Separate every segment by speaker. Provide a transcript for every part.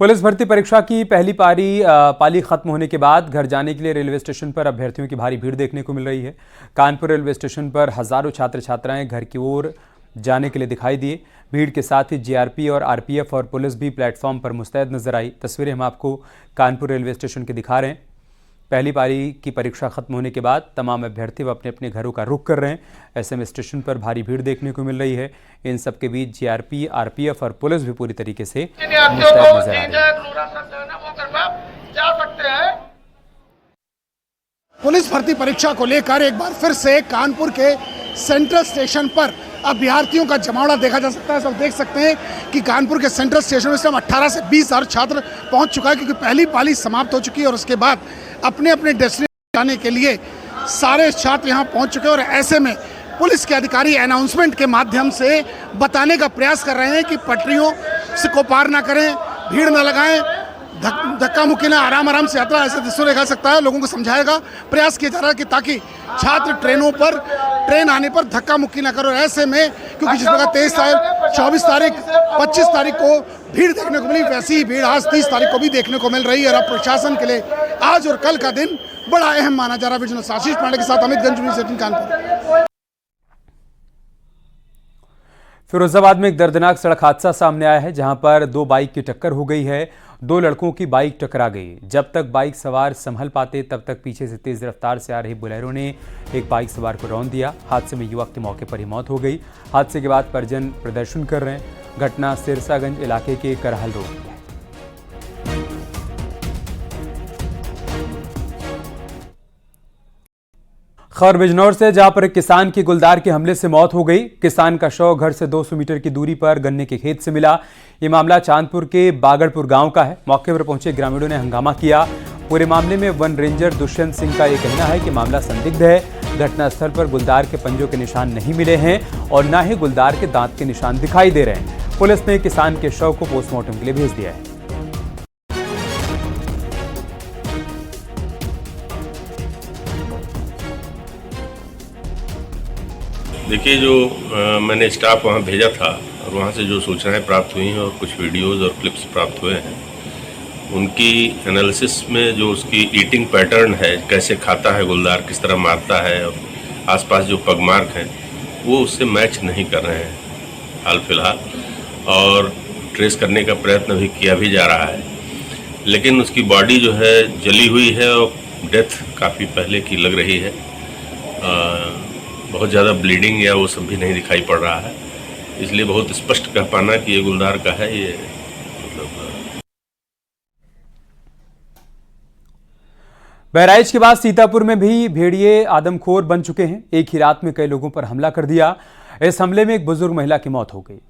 Speaker 1: Police भर्ती परीक्षा की पहली पाली खत्म होने के बाद घर जाने के लिए रेलवे स्टेशन पर अभ्यर्थियों की भारी भीड़ देखने को मिल रही है। कानपुर रेलवे स्टेशन पर हजारों छात्र छात्राएं घर की ओर जाने के लिए दिखाई दिए। भीड़ के साथ ही जीआरपी और आरपीएफ और पुलिस भी प्लेटफॉर्म पर मुस्तैद नजर आई। तस्वीरें हम आपको कानपुर रेलवे स्टेशन की दिखा रहे हैं। पहली पारी की परीक्षा खत्म होने के बाद तमाम अभ्यर्थी अपने अपने घरों का रुख कर रहे हैं। ऐसे में स्टेशन पर भारी भीड़ देखने को मिल रही है। इन सब के बीच जीआरपी, आरपीएफ और पुलिस भी पूरी तरीके से मुस्तैद नजर आ रही है।
Speaker 2: पुलिस भर्ती परीक्षा को लेकर एक बार फिर से कानपुर के सेंट्रल स्टेशन पर अभ्यर्थियों का जमावड़ा देखा जा सकता है। सब देख सकते हैं कि कानपुर के सेंट्रल स्टेशन में इस टाइम 18 से 20 हज़ार छात्र पहुंच चुका है, क्योंकि पहली पाली समाप्त हो चुकी है और उसके बाद अपने अपने डेस्टिनेशन जाने के लिए सारे छात्र यहां पहुंच चुके हैं। और ऐसे में पुलिस के अधिकारी अनाउंसमेंट के माध्यम से बताने का प्रयास कर रहे हैं कि पटरियों से को पार ना करें, भीड़ ना लगाएं, धक्का मुक्की ना, आराम आराम से यात्रा, ऐसे दृश्य देखा सकता है। लोगों को समझाएगा, प्रयास किया जा रहा है कि ताकि छात्र ट्रेन आने पर धक्का मुक्की ना करो। ऐसे में क्योंकि जिस प्रकार 23 तारीख, 24 तारीख, 25 तारीख को भीड़ देखने को मिली, वैसी ही भीड़ आज 30 तारीख को भी देखने को मिल रही है। और अब प्रशासन के लिए आज और कल का दिन बड़ा अहम माना जा रहा है। विजय आशीष पांडे के साथ अमित गंज, कानपुर।
Speaker 1: फिरोजाबाद में एक दर्दनाक सड़क हादसा सामने आया है, जहां पर दो बाइक की टक्कर हो गई है। दो लड़कों की बाइक टकरा गई। जब तक बाइक सवार संभल पाते तब तक पीछे से तेज रफ्तार से आ रही बोलेरो ने एक बाइक सवार को रौंद दिया। हादसे में युवक की मौके पर ही मौत हो गई। हादसे के बाद परिजन प्रदर्शन कर रहे हैं। घटना सिरसागंज इलाके के करहल रोड की है। खबर बिजनौर से, जहां पर एक किसान की गुलदार के हमले से मौत हो गई। किसान का शव घर से 200 मीटर की दूरी पर गन्ने के खेत से मिला। ये मामला चांदपुर के बागड़पुर गांव का है। मौके पर पहुंचे ग्रामीणों ने हंगामा किया। पूरे मामले में वन रेंजर दुष्यंत सिंह का यह कहना है कि मामला संदिग्ध है। घटनास्थल पर गुलदार के पंजों के निशान नहीं मिले हैं और न ही गुलदार के दांत के निशान दिखाई दे रहे हैं। पुलिस ने किसान के शव को पोस्टमार्टम के लिए भेज दिया है।
Speaker 3: देखिए, जो मैंने स्टाफ वहाँ भेजा था और वहाँ से जो सूचनाएं प्राप्त हुई हैं और कुछ वीडियोस और क्लिप्स प्राप्त हुए हैं, उनकी एनालिसिस में जो उसकी ईटिंग पैटर्न है, कैसे खाता है गुलदार, किस तरह मारता है, और आसपास जो पगमार्क हैं वो उससे मैच नहीं कर रहे हैं हाल फिलहाल। और ट्रेस करने का प्रयत्न भी किया भी जा रहा है, लेकिन उसकी बॉडी जो है जली हुई है और डेथ काफ़ी पहले की लग रही है। बहुत ज़्यादा ब्लीडिंग या वो सब भी नहीं दिखाई पड़ रहा है, इसलिए बहुत स्पष्ट कह पाना कि ये गुलदार का है, ये मतलब।
Speaker 1: बहराइच के बाद सीतापुर में भी भेड़िए आदमखोर बन चुके हैं। एक ही रात में कई लोगों पर हमला कर दिया। इस हमले में एक बुजुर्ग महिला की मौत हो गई।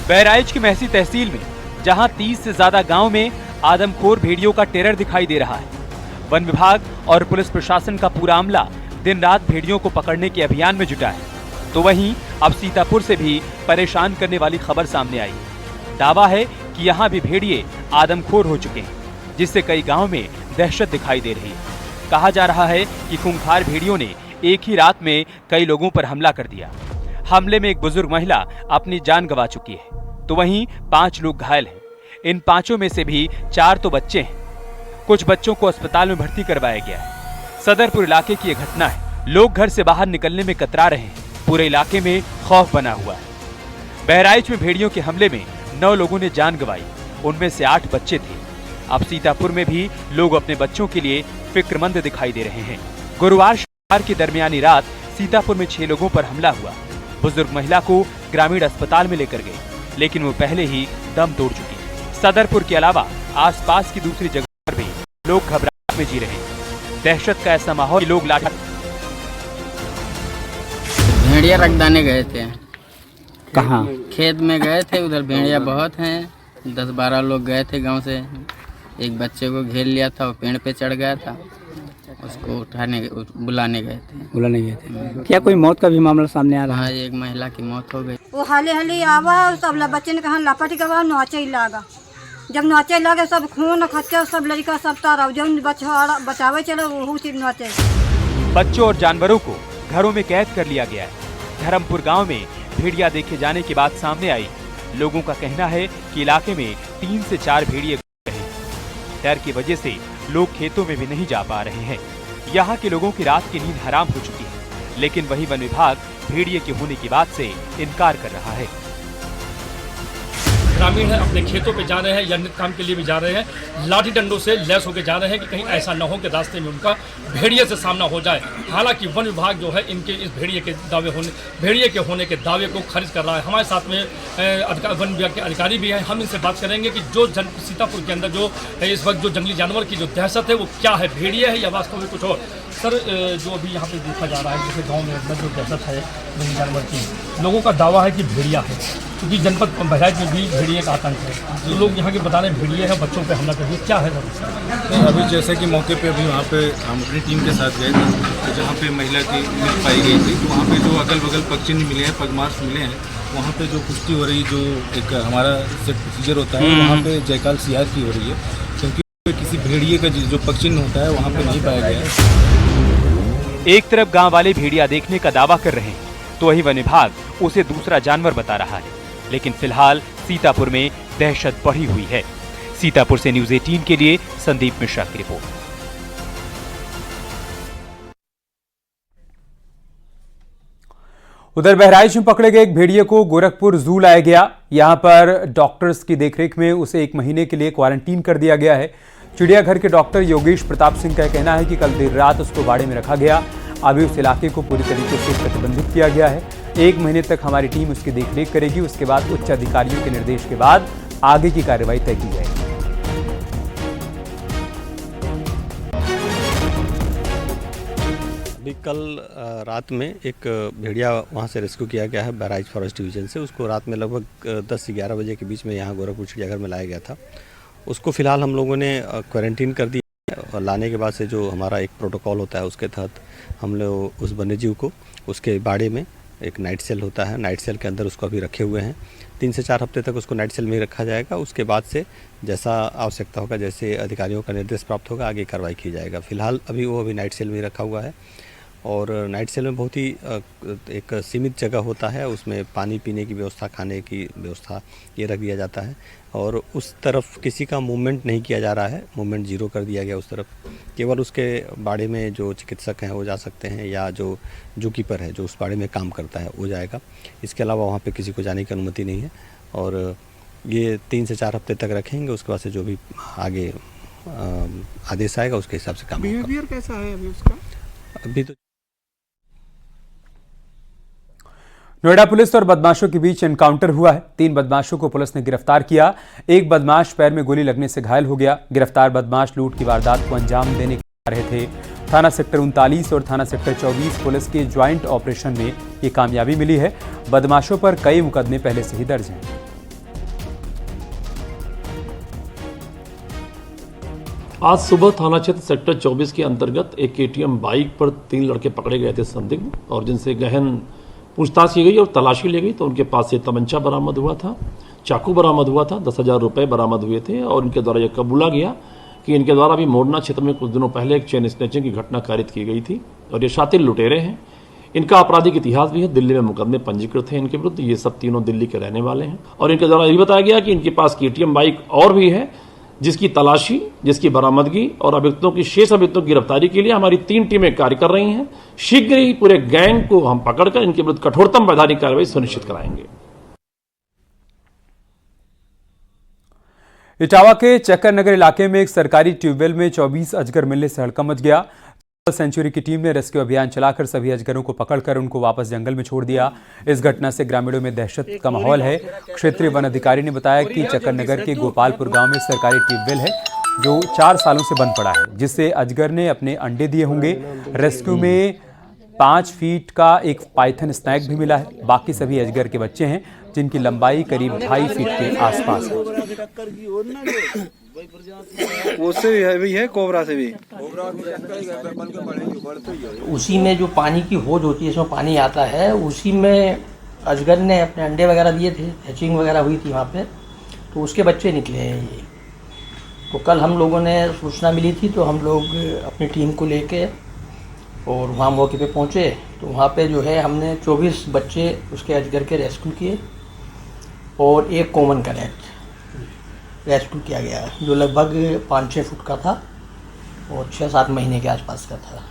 Speaker 1: बहराइच की महसी तहसील में जहां 30 से ज्यादा गांव में आदमखोर भेड़ियों का टेरर दिखाई दे रहा है। वन विभाग और पुलिस प्रशासन का पूरा अमला दिन रात भेड़ियों को पकड़ने के अभियान में जुटा है। तो वहीं अब सीतापुर से भी परेशान करने वाली खबर सामने आई। दावा है कि यहां भी भेड़िए आदमखोर हो चुके हैं, जिससे कई गाँव में दहशत दिखाई दे रही है। कहा जा रहा है कि खूंखार भेड़ियों ने एक ही रात में कई लोगों पर हमला कर दिया। हमले में एक बुजुर्ग महिला अपनी जान गंवा चुकी है, तो वहीं 5 लोग घायल हैं। इन 5 में से भी 4 तो बच्चे हैं। कुछ बच्चों को अस्पताल में भर्ती करवाया गया है। सदरपुर इलाके की यह घटना है। लोग घर से बाहर निकलने में कतरा रहे हैं। पूरे इलाके में खौफ बना हुआ है। बहराइच में भेड़ियों के हमले में 9 लोगों ने जान गंवाई, उनमें से 8 बच्चे थे। अब सीतापुर में भी लोग अपने बच्चों के लिए फिक्रमंद दिखाई दे रहे हैं। गुरुवार शुक्रवार की दरमियानी रात सीतापुर में 6 लोगों पर हमला हुआ। बुजुर्ग महिला को ग्रामीण अस्पताल में लेकर गए, लेकिन वो पहले ही दम तोड़ चुकी। सदरपुर के अलावा आसपास की दूसरी जगह पर भी लोग घबराहट में जी रहे हैं। दहशत का ऐसा माहौल, लोग लाठी।
Speaker 4: भेड़िया रखदाने गए थे।
Speaker 1: कहाँ?
Speaker 4: खेत में गए थे, उधर भेड़िया बहुत हैं। 10-12 लोग गए थे गांव से। एक बच्चे को घेर लिया था, वो पेड़ पे चढ़ गया था, उसको बुलाने गए थे।
Speaker 5: क्या कोई मौत का भी मामला सामने आ रहा है?
Speaker 4: हाँ, एक महिला की मौत हो गई।
Speaker 6: वो हाले हाले आवा, सब बच्चे ने कहा लापटी का नाचे लागा जब नाचे लगे सब खून खच्चे सब लड़का सब तारा जौन बचावे चले वो चीज नाचे।
Speaker 1: बच्चों और जानवरों को घरों में कैद कर लिया गया है। धर्मपुर गांव में भेड़िया देखे जाने की बात सामने आई। लोगों का कहना है कि इलाके में 3 से 4 भेड़िए रहे। डर की वजह से लोग खेतों में भी नहीं जा पा रहे हैं। यहाँ के लोगों की रात की नींद हराम हो चुकी है, लेकिन वही वन विभाग भेड़िए के होने की बात से इनकार कर रहा है।
Speaker 7: ग्रामीण है अपने खेतों पे जा रहे हैं या नित्य काम के लिए भी जा रहे हैं, लाठी डंडों से लैस होकर जा रहे हैं कि कहीं ऐसा न हो कि रास्ते में उनका भेड़िए से सामना हो जाए। हालांकि वन विभाग जो है इनके इस भेड़िए के होने के दावे को खारिज कर रहा है। हमारे साथ में वन विभाग के अधिकारी भी हैं। हम इनसे बात करेंगे कि जो सीतापुर के अंदर जो इस वक्त जो जंगली जानवर की जो दहशत है वो क्या है, भेड़िए है या वास्तव में कुछ और। सर, जो अभी यहाँ पे देखा जा रहा है जैसे गाँव में अंदर जो दहशत है जंगली जानवर की, लोगों का दावा है कि भेड़िया है, क्योंकि जनपद बहराइच में भी भेड़िए का आतंक है। जो लोग यहाँ के बता रहे हैं भेड़िए है, बच्चों पे हमला करिए, क्या है सर?
Speaker 8: अभी जैसे कि मौके पे अभी वहाँ पे हम अपनी टीम के साथ गए थे, तो जहाँ पे महिला की मृत पाई गई थी, तो वहाँ पे जो अगल बगल पगचिन्ह मिले हैं, पगमार्क्स मिले हैं, वहाँ पे जो पुष्टि हो रही, जो एक हमारा सेट प्रोसीजर होता है वहाँ पे जयकाल सियार की हो रही है, क्योंकि किसी भेड़िए का जो पगचिन्ह होता है वहाँ पे नहीं पाया गया है।
Speaker 1: एक तरफ गांव वाले भेड़िया देखने का दावा कर रहे हैं, तो वही वन विभाग उसे दूसरा जानवर बता रहा है। लेकिन फिलहाल सीतापुर में दहशत बढ़ी हुई है। सीतापुर से न्यूज़ 18 के लिए संदीप मिश्रा की रिपोर्ट। उधर बहराइच में पकड़े गए एक भेड़िए को गोरखपुर जू लाया गया। यहां पर डॉक्टर्स की देखरेख में उसे 1 महीने के लिए क्वारंटीन कर दिया गया है। चिड़ियाघर के डॉक्टर योगेश प्रताप सिंह का कहना है कि कल देर रात उसको बाड़े में रखा गया। अभी उस इलाके को पूरी तरीके से प्रतिबंधित किया गया है। 1 महीने तक हमारी टीम उसकी देखरेख करेगी। उसके बाद उच्च अधिकारियों के निर्देश के बाद आगे की कार्रवाई तय की जाएगी।
Speaker 9: अभी कल रात में एक भेड़िया वहाँ से रेस्क्यू किया गया है बहराइच फॉरेस्ट डिवीजन से। उसको रात में लगभग 10 से 11 बजे के बीच में यहाँ गोरखपुर चिड़ियाघर में लाया गया था। उसको फिलहाल हम लोगों ने क्वारंटीन कर दिया है और लाने के बाद से जो हमारा एक प्रोटोकॉल होता है उसके तहत हम लोग उस वन्यजीव को उसके बाड़े में एक नाइट सेल होता है, नाइट सेल के अंदर उसको अभी रखे हुए हैं। 3 से 4 हफ्ते तक उसको नाइट सेल में ही रखा जाएगा। उसके बाद से जैसा आवश्यकता होगा, जैसे अधिकारियों का निर्देश प्राप्त होगा, आगे कार्रवाई की जाएगा। फिलहाल अभी नाइट सेल में ही रखा हुआ है और नाइट सेल में बहुत ही एक सीमित जगह होता है। उसमें पानी पीने की व्यवस्था, खाने की व्यवस्था ये रख दिया जाता है और उस तरफ किसी का मूवमेंट नहीं किया जा रहा है। मूवमेंट 0 कर दिया गया उस तरफ। केवल उसके बाड़े में जो चिकित्सक हैं वो जा सकते हैं या जो जू कीपर है जो उस बाड़े में काम करता है वो जाएगा। इसके अलावा वहाँ पे किसी को जाने की अनुमति नहीं है और ये 3 से 4 हफ्ते तक रखेंगे। उसके बाद से जो भी आगे आदेश आएगा उसके हिसाब से काम होगा।
Speaker 2: बिहेवियर कैसा है अभी उसका?
Speaker 9: अभी तो
Speaker 1: नोएडा पुलिस और बदमाशों के बीच एनकाउंटर हुआ है। 3 बदमाशों को पुलिस ने गिरफ्तार किया। एक बदमाश पैर में गोली लगने से घायल हो गया। गिरफ्तार बदमाश लूट की वारदात को अंजाम देने आ रहे थे। थाना सेक्टर 39 और थाना सेक्टर 24 पुलिस के ज्वाइंट ऑपरेशन में ये कामयाबी मिली है। बदमाशों पर कई मुकदमे पहले से ही दर्ज हैं।
Speaker 10: आज सुबह थाना क्षेत्र सेक्टर 24 के अंतर्गत एक KTM बाइक पर 3 लड़के पकड़े गए थे संदिग्ध, और जिनसे गहन पूछताछ की गई और तलाशी ली गई तो उनके पास से तमंचा बरामद हुआ था, चाकू बरामद हुआ था, 10,000 रुपये बरामद हुए थे और इनके द्वारा यह कबूला गया कि इनके द्वारा अभी मोरना क्षेत्र में कुछ दिनों पहले एक चेन स्नैचिंग की घटना कारित की गई थी और ये शातिर लुटेरे हैं। इनका आपराधिक इतिहास भी है, दिल्ली में मुकदमे पंजीकृत हैं इनके विरुद्ध। ये सब तीनों दिल्ली के रहने वाले हैं और इनके द्वारा ये बताया गया कि इनके पास KTM बाइक और भी है जिसकी तलाशी, जिसकी बरामदगी और अभियुक्तों की शेष अभियुक्तों की गिरफ्तारी के लिए हमारी 3 टीमें कार्य कर रही हैं। शीघ्र ही पूरे गैंग को हम पकड़कर इनके विरुद्ध कठोरतम वैधानिक कार्रवाई सुनिश्चित कराएंगे।
Speaker 1: इटावा के चक्कर नगर इलाके में एक सरकारी ट्यूबवेल में 24 अजगर मिलने से हड़कंप मच गया। सेंचुरी की टीम ने रेस्क्यू अभियान चलाकर सभी अजगरों को पकड़कर उनको वापस जंगल में छोड़ दिया। इस घटना से ग्रामीणों में दहशत का माहौल है। क्षेत्रीय वन अधिकारी ने बताया कि चक्कर नगर के गोपालपुर गांव में सरकारी ट्यूबवेल है जो 4 सालों से बंद पड़ा है, जिससे अजगर ने अपने अंडे दिए होंगे। रेस्क्यू में 5 फीट का एक पाइथन स्नैक भी मिला है। बाकी सभी अजगर के बच्चे हैं जिनकी लंबाई करीब 2.5 फीट के आसपास है।
Speaker 5: उससे भी है, कोबरा से भी।
Speaker 11: उसी में जो पानी की होज होती है, इसमें पानी आता है, उसी में अजगर ने अपने अंडे वगैरह दिए थे, हैचिंग वगैरह हुई थी वहाँ पे, तो उसके बच्चे निकले हैं ये। तो कल हम लोगों ने सूचना मिली थी तो हम लोग अपनी टीम को लेके और वहाँ मौके पे पहुँचे। तो वहाँ पे जो है हमने 24 बच्चे उसके अजगर के रेस्क्यू किए और एक कॉमन कैरेट रेस्क्यू किया गया है जो लगभग 5-6 फुट का था और 6-7 महीने के आसपास का था।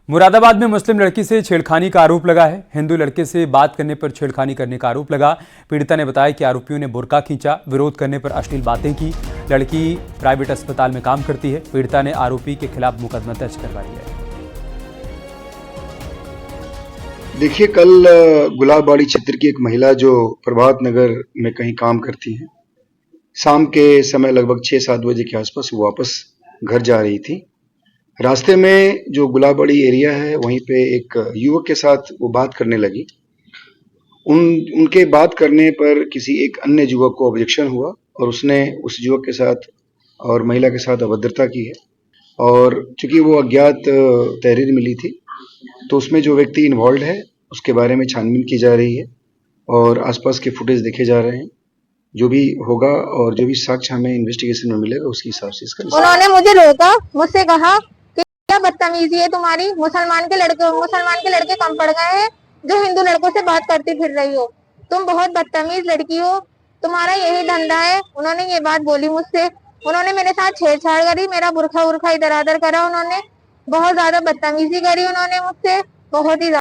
Speaker 1: मुरादाबाद में मुस्लिम लड़की से छेड़खानी का आरोप लगा है। हिंदू लड़के से बात करने पर छेड़खानी करने का आरोप लगा। पीड़िता ने बताया कि आरोपियों ने बुर्का खींचा, विरोध करने पर अश्लील बातें की। लड़की प्राइवेट अस्पताल में काम करती है। पीड़िता ने आरोपी के खिलाफ मुकदमा दर्ज करवा लिया है।
Speaker 12: देखिए, कल गुलाबबाड़ी क्षेत्र की एक महिला जो प्रभात नगर में कहीं काम करती है, शाम के समय लगभग 6-7 बजे के आसपास वो वापस घर जा रही थी। रास्ते में जो गुलाबबाड़ी एरिया है वहीं पे एक युवक के साथ वो बात करने लगी। उनके बात करने पर किसी एक अन्य युवक को ऑब्जेक्शन हुआ और उसने उस युवक के साथ और महिला के साथ अभद्रता की है। और चूंकि वो अज्ञात तहरीर मिली थी तो उसमें जो व्यक्ति इन्वॉल्व है उसके बारे में छानबीन की जा रही है और आसपास के फुटेज देखे जा रहे हैं। जो भी होगा और जो भी साक्ष्य हमें इन्वेस्टिगेशन में मिलेगा उसके हिसाब से इसका
Speaker 13: उन्होंने मुझे रोका, मुझसे कहा कि क्या बदतमीजी है तुम्हारी, मुसलमान के लड़के कम पड़ गए हैं जो हिंदू लड़कों से बात करती फिर रही हो, तुम बहुत बदतमीज लड़की हो, तुम्हारा यही धंधा है। उन्होंने ये बात बोली मुझसे। उन्होंने मेरे साथ छेड़छाड़ करी, मेरा बुरखा इधर उधर करा, उन्होंने बहुत ज्यादा बदतमीजी करी उन्होंने मुझसे, बहुत ही